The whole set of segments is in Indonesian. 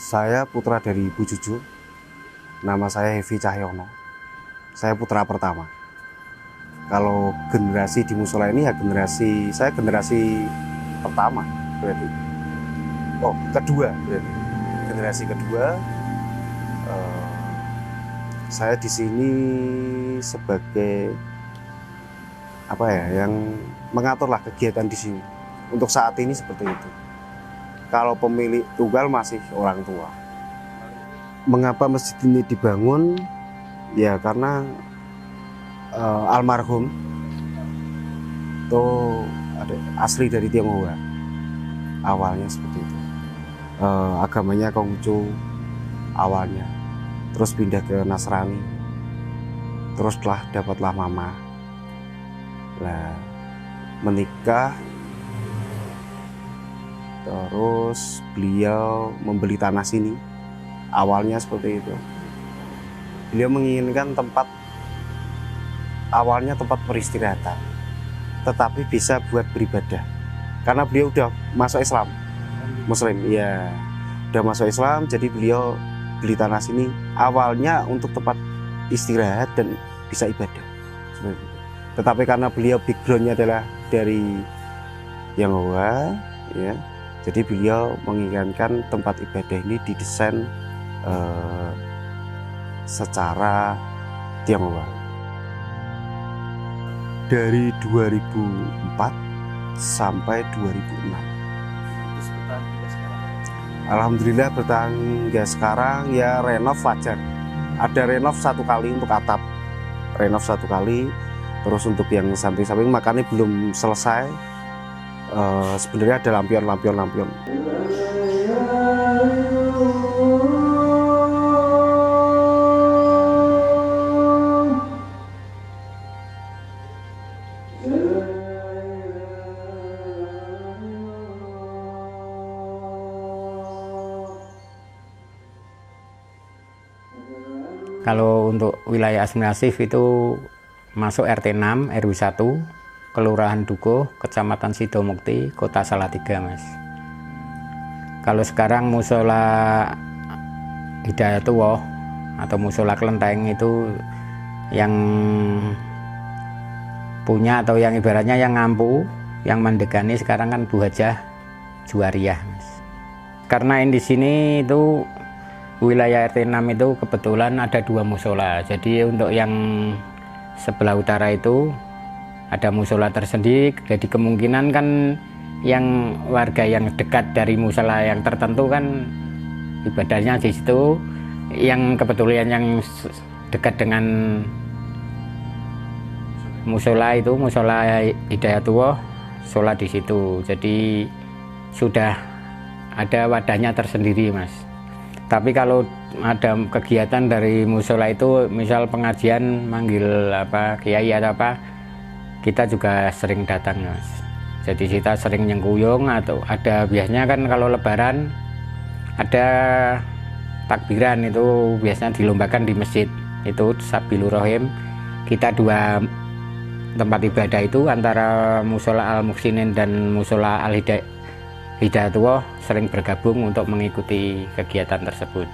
Saya putra dari Ibu Juju. Nama saya Hevi Cahyono. Saya putra pertama. Kalau generasi di musola ini ya saya generasi pertama berarti. Oh, kedua berarti. Generasi kedua. Saya di sini sebagai yang mengaturlah kegiatan di sini. Untuk saat ini seperti itu. Kalau pemilik tunggal masih orang tua. Mengapa masjid ini dibangun? Ya karena almarhum itu asli dari Tionghoa. Awalnya seperti itu. Agamanya Konghucu awalnya. Terus pindah ke Nasrani. Terus dapatlah mama. Lah menikah. Terus beliau membeli tanah sini. Awalnya seperti itu. Beliau menginginkan awalnya tempat peristirahatan, tetapi bisa buat beribadah. Karena beliau udah masuk Islam, Muslim, ya, udah masuk Islam, jadi beliau beli tanah sini. Awalnya untuk tempat istirahat dan bisa ibadah. Seperti itu. Tetapi karena beliau backgroundnya adalah dari Tionghoa, ya. Jadi beliau menginginkan tempat ibadah ini didesain secara Tionghoa. Dari 2004 sampai 2006. Alhamdulillah bertahan hingga sekarang ya renov wajar. Ada renov 1 kali untuk atap. Renov 1 kali. Terus untuk yang samping-samping makanya belum selesai. Sebenarnya ada lampion. Kalau untuk wilayah administratif itu masuk RT 6 RW 1, Kelurahan Dukuh, Kecamatan Sidomukti, Kota Salatiga, Mas. Kalau sekarang musola Hidayatullah atau musola Kelenteng itu yang punya atau yang ibaratnya yang ngampu, yang mendegani sekarang kan Bu Hajah Juwariyah, Mas. Karena di sini itu wilayah RT 6 itu kebetulan ada 2 musola. Jadi untuk yang sebelah utara itu ada musola tersendiri. Jadi kemungkinan kan yang warga yang dekat dari musola yang tertentu kan ibadahnya di situ. Yang kebetulan yang dekat dengan musola itu musola Hidayatullah, sholat di situ. Jadi sudah ada wadahnya tersendiri, Mas. Tapi kalau ada kegiatan dari musola itu, misal pengajian manggil kiai atau kita juga sering datang, Mas. Jadi kita sering nyengkuyung atau ada biasanya kan kalau lebaran ada takbiran itu biasanya dilombakan di masjid. Itu Sabilur Rahim. Kita 2 tempat ibadah itu antara musola Al Muhsinin dan musola Al Hidayatullah sering bergabung untuk mengikuti kegiatan tersebut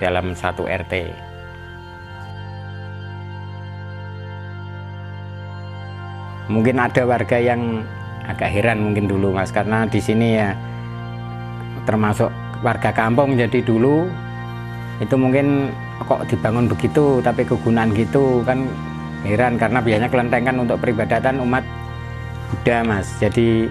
dalam 1 RT. Mungkin ada warga yang agak heran mungkin dulu, Mas, karena di sini ya termasuk warga kampung, jadi dulu itu mungkin kok dibangun begitu tapi kegunaan gitu kan heran, karena biasanya kelenteng kan untuk peribadatan umat Buddha, Mas. Jadi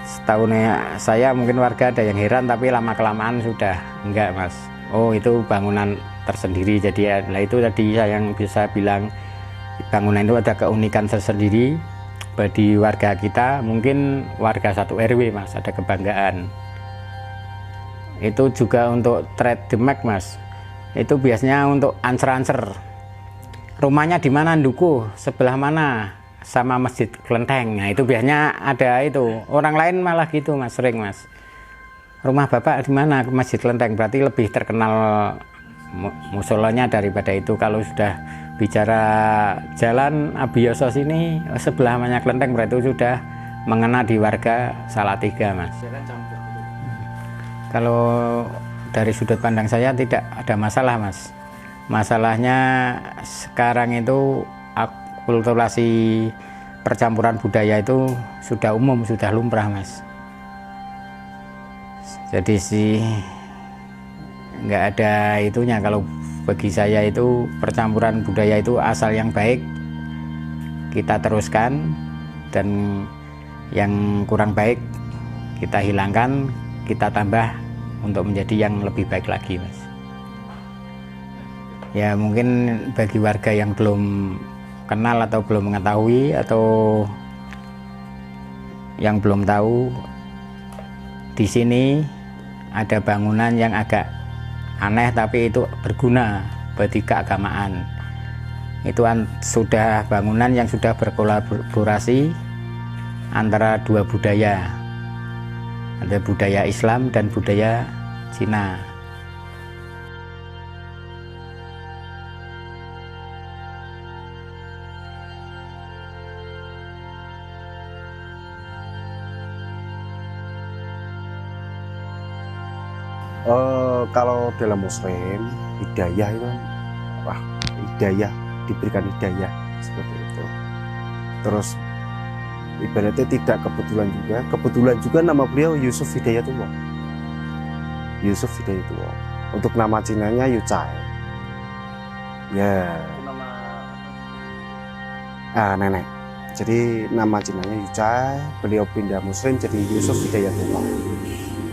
setahunnya saya mungkin warga ada yang heran, tapi lama-kelamaan sudah enggak, Mas. Oh, itu bangunan tersendiri. Jadi ya, nah itu tadi saya yang bisa bilang bangunan itu ada keunikan tersendiri bagi warga kita. Mungkin warga 1 RW, Mas, ada kebanggaan. Itu juga untuk trademark, Mas. Itu biasanya untuk ancer-ancer. Rumahnya di mana, Dukuh, sebelah mana? Sama Masjid Kelenteng. Nah itu biasanya ada itu. Orang lain malah gitu, Mas, sering, Mas. Rumah Bapak di mana? Masjid Kelenteng. Berarti lebih terkenal musolanya daripada itu. Kalau sudah bicara jalan Abiyoso sini sebelah mana Kelenteng, berarti itu sudah mengena di warga Salatiga, Mas. Kalau dari sudut pandang saya tidak ada masalah, Mas. Masalahnya sekarang itu akulturasi percampuran budaya itu sudah umum, sudah lumrah, Mas. Jadi sih nggak ada itunya. Kalau bagi saya itu percampuran budaya itu asal yang baik kita teruskan, dan yang kurang baik kita hilangkan, kita tambah untuk menjadi yang lebih baik lagi, Mas. Ya mungkin bagi warga yang belum kenal atau belum mengetahui atau yang belum tahu, di sini ada bangunan yang agak aneh tapi itu berguna bagi keagamaan. Itu sudah bangunan yang sudah berkolaborasi antara dua budaya, ada budaya Islam dan budaya Cina. Kalau dalam Muslim, hidayah itu, hidayah, diberikan hidayah seperti itu. Terus ibaratnya tidak kebetulan juga nama beliau Yusuf Hidayatullah. Yusuf Hidayatullah. Untuk nama Cinanya Yucai. Ya. Nenek. Jadi nama Cinanya Yucai, beliau pindah Muslim jadi Yusuf Hidayatullah.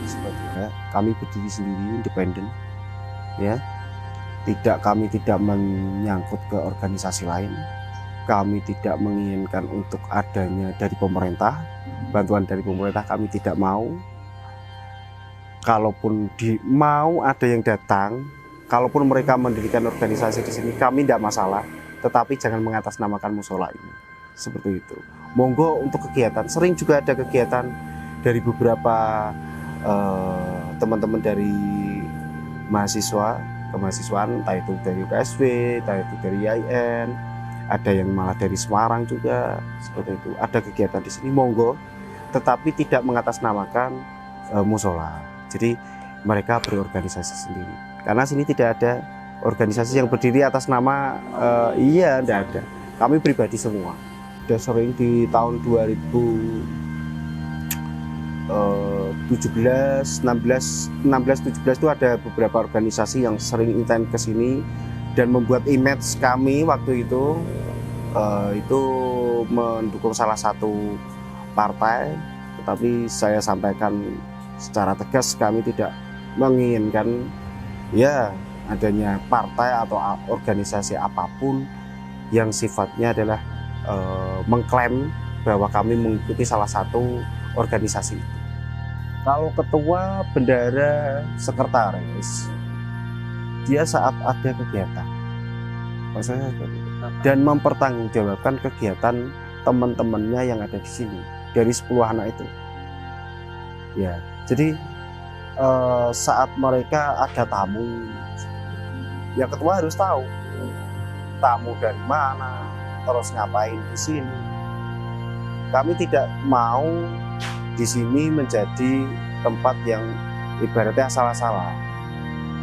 Seperti itu. Kami berdiri sendiri, independen. Ya. Kami tidak menyangkut ke organisasi lain. Kami tidak menginginkan untuk adanya dari pemerintah, bantuan dari pemerintah kami tidak mau. Kalaupun mau ada yang datang, kalaupun mereka mendirikan organisasi di sini, kami tidak masalah. Tetapi jangan mengatasnamakan musola ini. Seperti itu. Monggo untuk kegiatan, sering juga ada kegiatan dari beberapa teman-teman dari mahasiswa, kemahasiswaan, entah itu dari UKSW, entah itu dari IAIN, ada yang malah dari Semarang juga, seperti itu. Ada kegiatan di sini, monggo, tetapi tidak mengatasnamakan musola. Jadi mereka berorganisasi sendiri. Karena sini tidak ada organisasi yang berdiri atas nama, tidak ada. Kami pribadi semua. Sudah sering di tahun 2017, 16, 17 itu ada beberapa organisasi yang sering intens ke sini dan membuat image kami waktu itu mendukung salah satu partai, tetapi saya sampaikan secara tegas kami tidak menginginkan ya adanya partai atau organisasi apapun yang sifatnya adalah mengklaim bahwa kami mengikuti salah satu organisasi itu. Kalau ketua, bendara, sekretaris, dia saat ada kegiatan, maksudnya dan mempertanggungjawabkan kegiatan teman-temannya yang ada di sini dari 10 anak itu. Ya, jadi saat mereka ada tamu, ya ketua harus tahu tamu dari mana, terus ngapain di sini. Kami tidak mau di sini menjadi tempat yang ibaratnya salah-salah.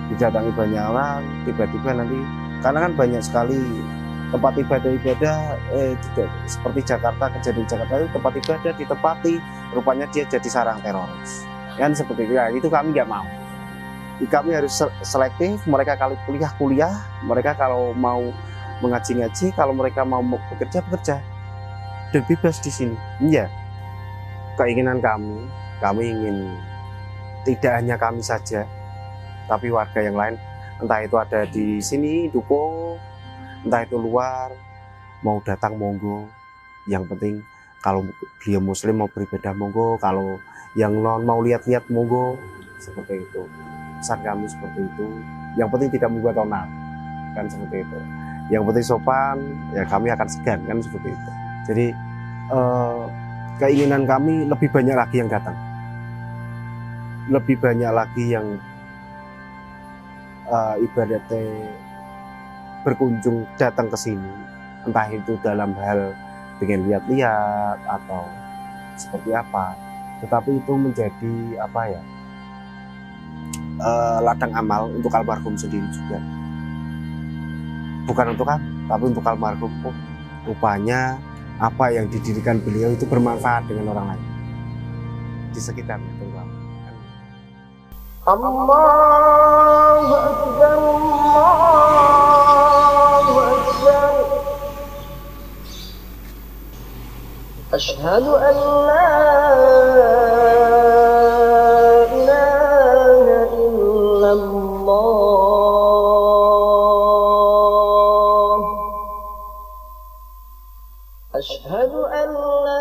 Didatangi banyak orang, tiba-tiba nanti, karena kan banyak sekali tempat ibadah-ibadah, tidak seperti Jakarta, kejadian Jakarta itu tempat ibadah ditempati, rupanya dia jadi sarang teroris. Kan seperti itu, ya, itu kami nggak mau. Kami harus selektif, mereka kalau kuliah, mereka kalau mau mengaji-ngaji, kalau mereka mau bekerja, dan bebas di sini. Iya. Keinginan kami ingin tidak hanya kami saja, tapi warga yang lain, entah itu ada di sini dukung, entah itu luar, mau datang monggo. Yang penting kalau beliau Muslim mau beribadah monggo, kalau yang non mau lihat-lihat monggo, seperti itu. Pesan kami seperti itu. Yang penting tidak membuat onar, kan seperti itu. Yang penting sopan, ya kami akan segan, kan seperti itu. Jadi keinginan kami lebih banyak lagi yang datang, lebih banyak lagi yang ibaratnya berkunjung datang ke sini, entah itu dalam hal pengen lihat-lihat atau seperti apa, tetapi itu menjadi apa ya, ladang amal untuk almarhum sendiri juga. Bukan untuk aku, tapi untuk almarhum. Oh, rupanya apa yang didirikan beliau itu bermanfaat dengan orang lain di sekitarnya terutama. Allahu Akbar, Allahu Akbar. Asyhadu an la ilaha illallah. Asyhadu an la